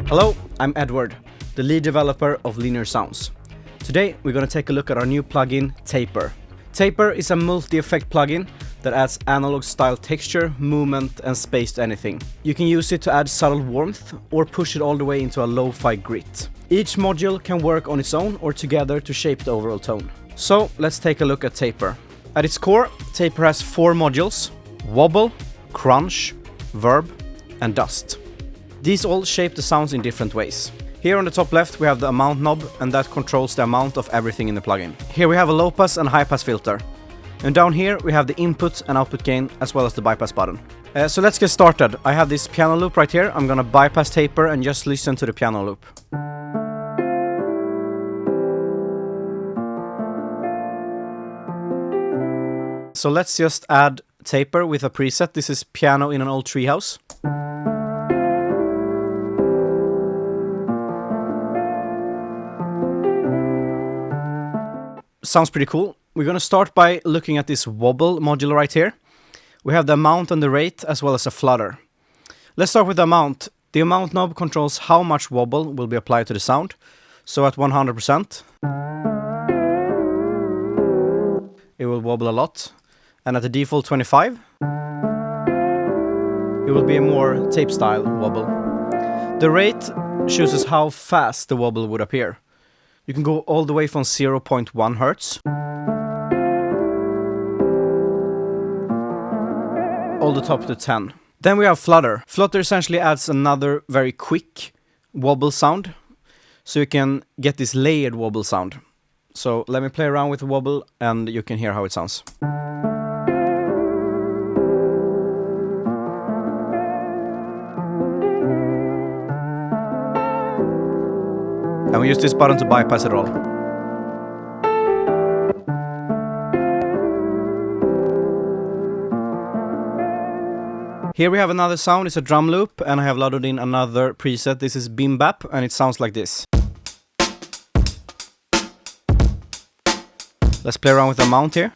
Hello, I'm Edward, the lead developer of Linear Sounds. Today we're going to take a look at our new plugin, Taper. Taper is a multi-effect plugin that adds analog style texture, movement and space to anything. You can use it to add subtle warmth or push it all the way into a lo-fi grit. Each module can work on its own or together to shape the overall tone. So let's take a look at Taper. At its core, Taper has 4 modules: wobble, crunch, verb and dust. These all shape the sounds in different ways. Here on the top left we have the amount knob, and that controls the amount of everything in the plugin. Here we have a low pass and high pass filter. And down here we have the input and output gain as well as the bypass button. So let's get started. I have this piano loop right here. I'm gonna bypass Taper and just listen to the piano loop. So let's just add Taper with a preset. This is piano in an old treehouse. Sounds pretty cool. We're going to start by looking at this wobble module right here. We have the amount and the rate as well as a flutter. Let's start with the amount. The amount knob controls how much wobble will be applied to the sound. So at 100%, it will wobble a lot. And at the default 25, it will be a more tape style wobble. The rate chooses how fast the wobble would appear. You can go all the way from 0.1 Hertz all the top to 10. Then we have flutter. Flutter essentially adds another very quick wobble sound, so you can get this layered wobble sound. So let me play around with the wobble and you can hear how it sounds. And we use this button to bypass it all. Here we have another sound, it's a drum loop, and I have loaded in another preset. This is Bim Bap, and it sounds like this. Let's play around with the amount here.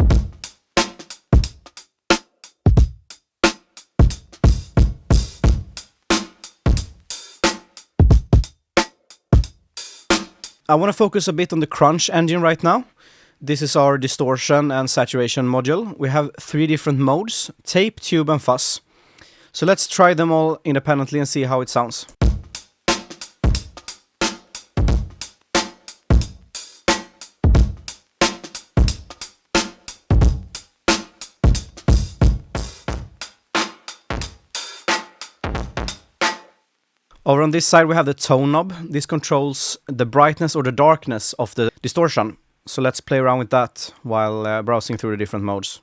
I want to focus a bit on the crunch engine right now. This is our distortion and saturation module. We have 3 different modes: tape, tube and fuzz. So let's try them all independently and see how it sounds. Over on this side we have the tone knob. This controls the brightness or the darkness of the distortion. So let's play around with that while browsing through the different modes.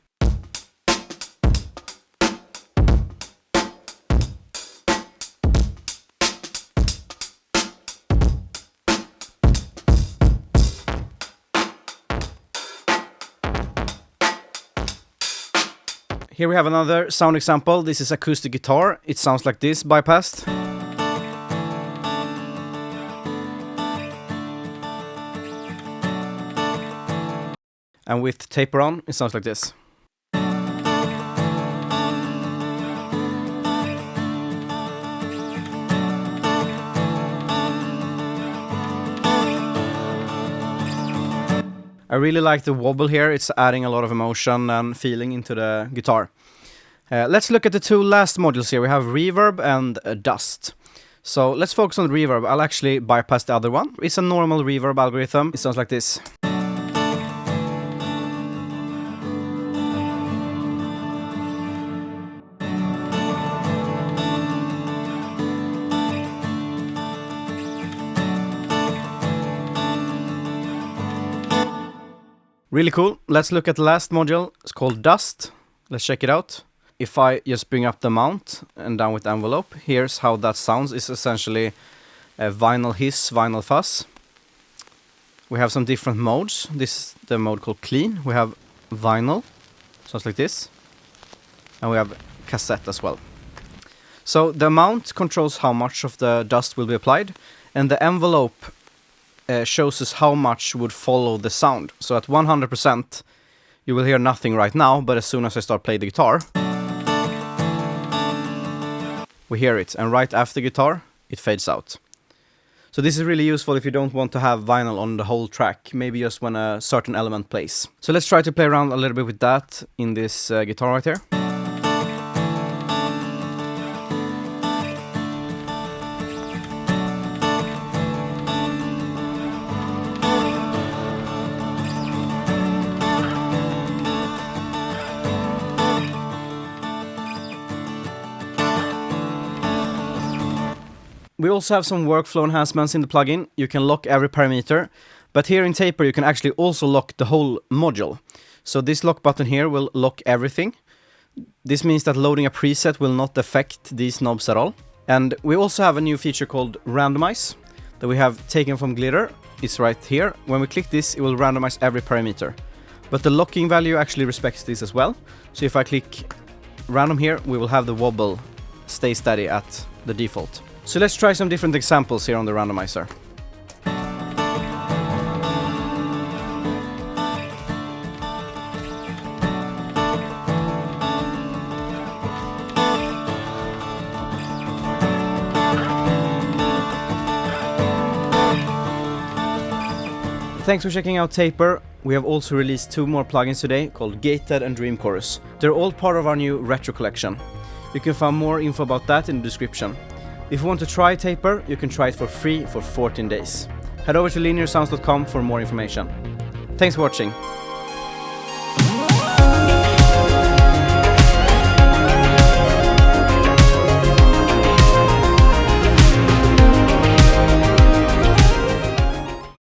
Here we have another sound example. This is acoustic guitar. It sounds like this, bypassed. And with Taper on, it sounds like this. I really like the wobble here. It's adding a lot of emotion and feeling into the guitar. Let's look at the 2 last modules here. We have reverb and dust. So let's focus on the reverb. I'll actually bypass the other one. It's a normal reverb algorithm. It sounds like this. Really cool. Let's look at the last module. It's called Dust. Let's check it out. If I just bring up the mount and down with the envelope, here's how that sounds. It's essentially a vinyl hiss, vinyl fuzz. We have some different modes. This is the mode called Clean. We have vinyl, sounds like this. And we have cassette as well. So the amount controls how much of the dust will be applied, and the envelope shows us how much would follow the sound. So at 100%, you will hear nothing right now, but as soon as I start playing the guitar, we hear it. And right after the guitar, it fades out. So this is really useful if you don't want to have vinyl on the whole track, maybe just when a certain element plays. So let's try to play around a little bit with that in this guitar right here. We also have some workflow enhancements in the plugin. You can lock every parameter, but here in Taper you can actually also lock the whole module. So this lock button here will lock everything. This means that loading a preset will not affect these knobs at all. And we also have a new feature called Randomize that we have taken from Glitter. It's right here. When we click this, it will randomize every parameter. But the locking value actually respects this as well. So if I click random here, we will have the wobble stay steady at the default. So let's try some different examples here on the randomizer. Thanks for checking out Taper. We have also released 2 more plugins today called Gated and Dream Chorus. They're all part of our new RetroCollection. You can find more info about that in the description. If you want to try Taper, you can try it for free for 14 days. Head over to linearsounds.com for more information. Thanks for watching.